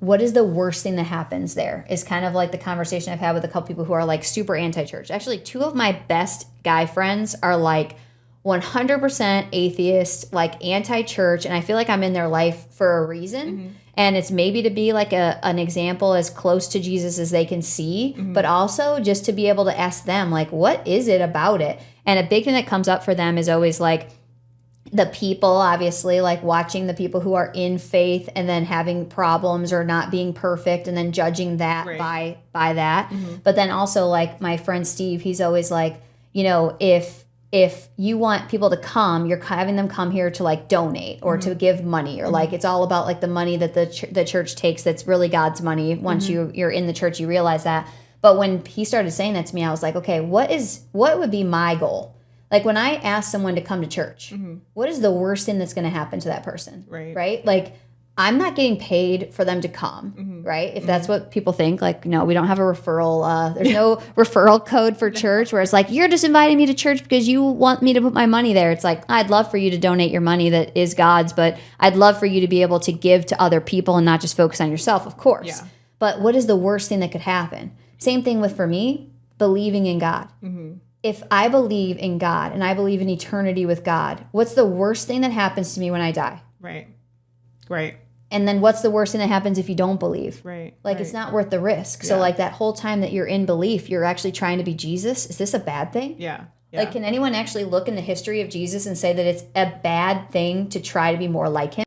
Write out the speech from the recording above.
what is the worst thing that happens there is kind of like the conversation I've had with a couple people who are like super anti-church. Actually, two of my best guy friends are like 100% atheist, like anti-church, and I feel like I'm in their life for a reason. And it's maybe to be like an example as close to Jesus as they can see, but also just to be able to ask them, like, what is it about it? And a big thing that comes up for them is always like the people, obviously, like watching the people who are in faith and then having problems or not being perfect and then judging that by that. But then also like my friend Steve, he's always like, you know, if you want people to come, you're having them come here to like donate or to give money or like it's all about like the money that the church takes that's really God's money. Once you're in the church, you realize that. But when he started saying that to me, I was like, okay, what would be my goal? Like when I ask someone to come to church, what is the worst thing that's going to happen to that person? Right? Like I'm not getting paid for them to come, right? If that's what people think, like, no, we don't have a referral. There's no referral code for church where it's like, you're just inviting me to church because you want me to put my money there. It's like, I'd love for you to donate your money that is God's, but I'd love for you to be able to give to other people and not just focus on yourself, of course. Yeah. But what is the worst thing that could happen? Same thing with, for me, believing in God. If I believe in God and I believe in eternity with God, what's the worst thing that happens to me when I die? Right. And then what's the worst thing that happens if you don't believe? Right. It's not worth the risk. So like that whole time that you're in belief, you're actually trying to be Jesus. Is this a bad thing? Yeah. Like, can anyone actually look in the history of Jesus and say that it's a bad thing to try to be more like him?